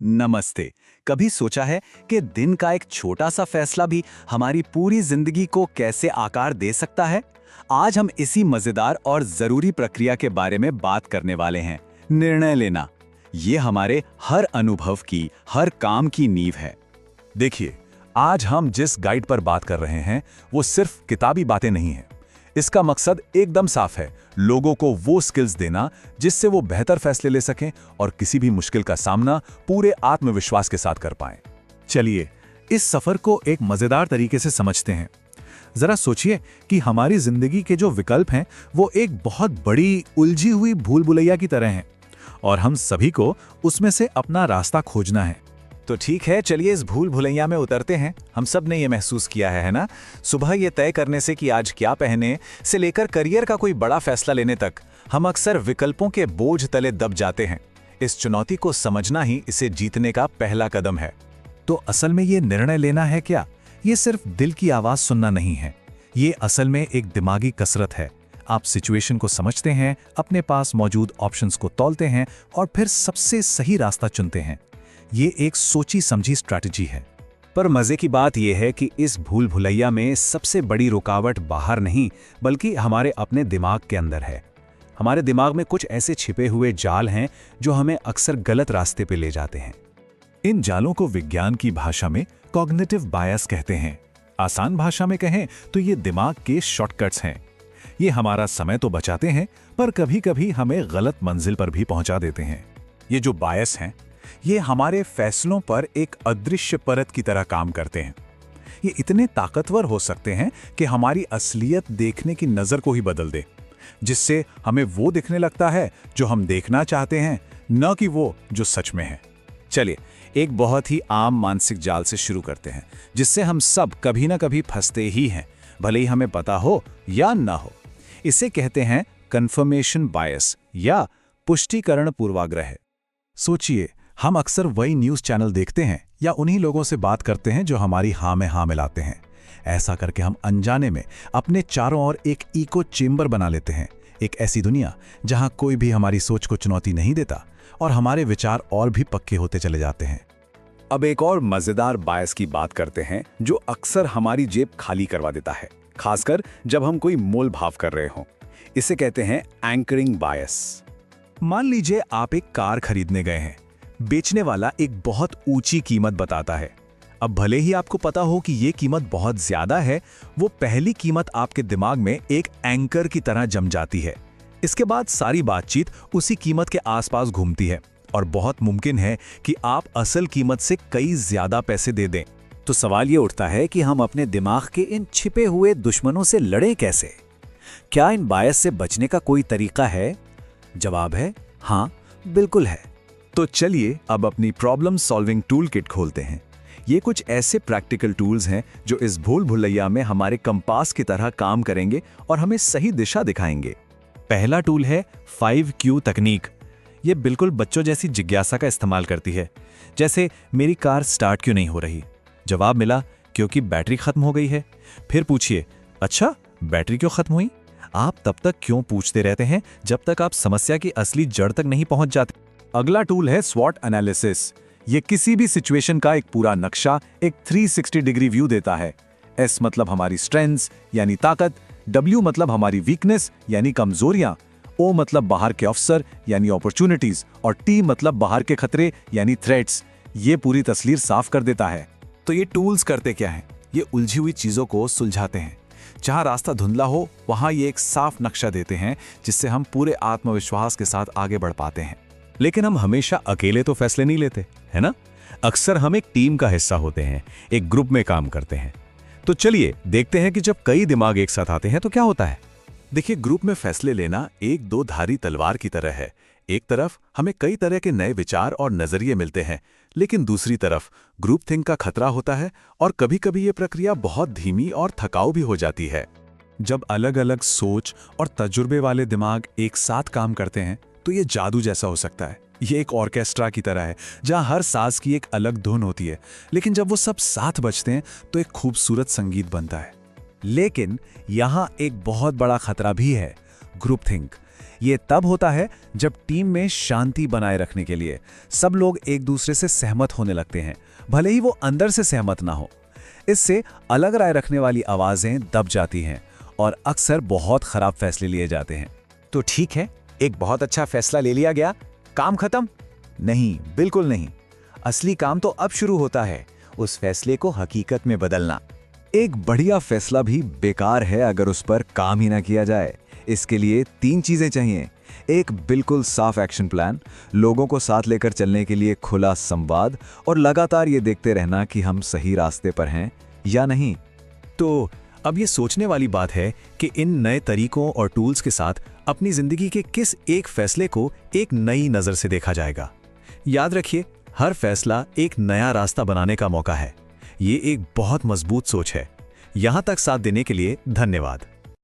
नमस्ते। कभी सोचा है कि दिन का एक छोटा सा फैसला भी हमारी पूरी जिंदगी को कैसे आकार दे सकता है? आज हम इसी मजेदार और जरूरी प्रक्रिया के बारे में बात करने वाले हैं। निर्णय लेना। ये हमारे हर अनुभव की, हर काम की नींव है। देखिए, आज हम जिस गाइड पर बात कर रहे हैं वो सिर्फ किताबी बातें नहीं हैं। इसका मकसद एकदम साफ है, लोगों को वो स्किल्स देना जिससे वो बेहतर फैसले ले सकें और किसी भी मुश्किल का सामना पूरे आत्मविश्वास के साथ कर पाएं। चलिए, इस सफर को एक मजेदार तरीके से समझते हैं। जरा सोचिए कि हमारी जिंदगी के जो विकल्प हैं वो एक बहुत बड़ी उलझी हुई भूल भुलैया की तरह हैं और हम सभी को उसमें से अपना रास्ता खोजना है। तो ठीक है, चलिए इस भूल भुलैया में उतरते हैं। हम सब ने ये महसूस किया है ना? सुबह ये तय करने से कि आज क्या पहने से लेकर करियर का कोई बड़ा फैसला लेने तक हम अक्सर विकल्पों के बोझ तले दब जाते हैं। इस चुनौती को समझना ही इसे जीतने का पहला कदम है। तो असल में ये निर्णय लेना है क्या? ये सिर्फ दिल की आवाज सुनना नहीं है। ये असल में एक दिमागी कसरत है। आप सिचुएशन को समझते हैं, अपने पास मौजूद ऑप्शंस को तौलते हैं और फिर सबसे सही रास्ता चुनते हैं। ये एक सोची समझी स्ट्रैटेजी है। पर मजे की बात यह है कि इस भूल भुलैया में सबसे बड़ी रुकावट बाहर नहीं, बल्कि हमारे अपने दिमाग के अंदर है। हमारे दिमाग में कुछ ऐसे छिपे हुए जाल हैं जो हमें अक्सर गलत रास्ते पे ले जाते हैं। इन जालों को विज्ञान की भाषा में कॉग्निटिव बायस कहते हैं। आसान भाषा में कहें तो ये दिमाग के शॉर्टकट्स हैं। ये हमारा समय तो बचाते हैं, पर कभी-कभी हमें गलत मंजिल पर भी पहुंचा देते हैं। ये जो बायस हैं, ये हमारे फैसलों पर एक अदृश्य परत की तरह काम करते हैं। ये इतने ताकतवर हो सकते हैं कि हमारी असलियत देखने की नज़र को ही बदल दे, जिससे हमें वो दिखने लगता है जो हम देखना चाहते हैं, न कि वो जो सच में है। चलिए, एक बहुत ही आम मानसिक जाल से शुरू करते हैं, जिससे हम सब कभी ना कभी फंसते ही हैं, भले ही हमें पता हो या ना हो। इसे कहते हैं कन्फर्मेशन बायस या पुष्टिकरण पूर्वाग्रह। सोचिए, हम अक्सर वही न्यूज़ चैनल देखते हैं या उन्हीं लोगों से बात करते हैं जो हमारी हाँ में हाँ मिलाते हैं। ऐसा करके हम अनजाने में अपने चारों ओर एक इको चेंबर बना लेते हैं, एक ऐसी दुनिया जहां कोई भी हमारी सोच को चुनौती नहीं देता और हमारे विचार और भी पक्के होते चले जाते हैं। अब एक और मजेदार बायस की बात करते हैं जो अक्सर हमारी जेब खाली करवा देता है, खासकर जब हम कोई मोल भाव कर रहे हों। इसे कहते हैं एंकरिंग बायस। मान लीजिए आप एक कार खरीदने गए हैं। बेचने वाला एक बहुत ऊंची कीमत बताता है। अब भले ही आपको पता हो कि ये कीमत बहुत ज्यादा है, वो पहली कीमत आपके दिमाग में एक एंकर की तरह जम जाती है। इसके बाद सारी बातचीत उसी कीमत के आसपास घूमती है और बहुत मुमकिन है कि आप असल कीमत से कई ज्यादा पैसे दे दें। तो सवाल ये उठता है कि हम अपने दिमाग के इन छिपे हुए दुश्मनों से लड़ें कैसे? क्या इन बायस से बचने का कोई तरीका है? जवाब है हाँ, बिल्कुल है। तो चलिए अब अपनी प्रॉब्लम सॉल्विंग टूल किट खोलते हैं। ये कुछ ऐसे प्रैक्टिकल टूल्स हैं जो इस भूल भुलैया में हमारे कंपास की तरह काम करेंगे और हमें सही दिशा दिखाएंगे। पहला टूल है 5Q तकनीक। ये बिल्कुल बच्चों जैसी जिज्ञासा का इस्तेमाल करती है। जैसे, मेरी कार स्टार्ट क्यों नहीं हो रही? जवाब मिला, क्योंकि बैटरी खत्म हो गई है। फिर पूछिए, अच्छा बैटरी क्यों खत्म हुई? आप तब तक क्यों पूछते रहते हैं जब तक आप समस्या की असली जड़ तक नहीं पहुंच जाते। अगला टूल है स्वॉट एनालिसिस। ये किसी भी सिचुएशन का एक पूरा नक्शा, एक 360 डिग्री व्यू देता है। S मतलब हमारी स्ट्रेंथ्स यानी ताकत, W मतलब हमारी वीकनेस यानी कमजोरियां, O मतलब बाहर के अवसर यानी अपॉर्चुनिटीज और T मतलब बाहर के खतरे यानी थ्रेट्स। ये पूरी तस्वीर साफ कर देता है। तो ये टूल्स करते क्या हैं? ये उलझी हुई चीजों को सुलझाते हैं। जहां रास्ता धुंधला हो, वहां ये एक साफ नक्शा देते हैं, जिससे हम पूरे आत्मविश्वास के साथ आगे बढ़ पाते हैं। लेकिन हम हमेशा अकेले तो फैसले नहीं लेते, है ना? अक्सर हम एक टीम का हिस्सा होते हैं, एक ग्रुप में काम करते हैं। तो चलिए देखते हैं कि जब कई दिमाग एक साथ आते हैं तो क्या होता है। देखिए, ग्रुप में फैसले लेना एक दो धारी तलवार की तरह है। एक तरफ हमें कई तरह के नए विचार और नजरिए मिलते हैं, लेकिन दूसरी तरफ ग्रुप थिंक का खतरा होता है और कभी-कभी ये प्रक्रिया बहुत धीमी और थकाऊ भी हो जाती है। जब अलग-अलग सोच और तजुर्बे वाले दिमाग एक साथ काम करते हैं तो ये जादू जैसा हो सकता है। ये एक ऑर्केस्ट्रा की तरह है, जहां हर साज की एक अलग धुन होती है, लेकिन जब वो सब साथ बजते हैं तो एक खूबसूरत संगीत बनता है। लेकिन यहाँ एक बहुत बड़ा खतरा भी है, ग्रुप थिंक। ये तब होता है जब टीम में शांति बनाए रखने के लिए सब लोग एक दूसरे से सहमत होने लगते हैं, भले ही वो अंदर से सहमत ना हो। इससे अलग राय रखने वाली आवाजें दब जाती हैं और अक्सर बहुत खराब फैसले लिए जाते हैं। तो ठीक है, एक बहुत अच्छा फैसला ले लिया गया, काम खत्म? नहीं, बिल्कुल नहीं। असली काम तो अब शुरू होता है, उस फैसले को हकीकत में बदलना। एक बढ़िया फैसला भी बेकार है अगर उस पर काम ही ना किया जाए। इसके लिए 3 चीजें चाहिए। एक बिल्कुल साफ एक्शन प्लान, लोगों को साथ लेकर चलने के लिए खुला संवाद और लगातार ये देखते रहना कि हम सही रास्ते पर हैं या नहीं। तो अब ये सोचने वाली बात है कि इन नए तरीकों और टूल्स के साथ अपनी जिंदगी के किस एक फैसले को एक नई नज़र से देखा जाएगा। याद रखिए, हर फैसला एक नया रास्ता बनाने का मौका है। ये एक बहुत मजबूत सोच है। यहां तक साथ देने के लिए धन्यवाद।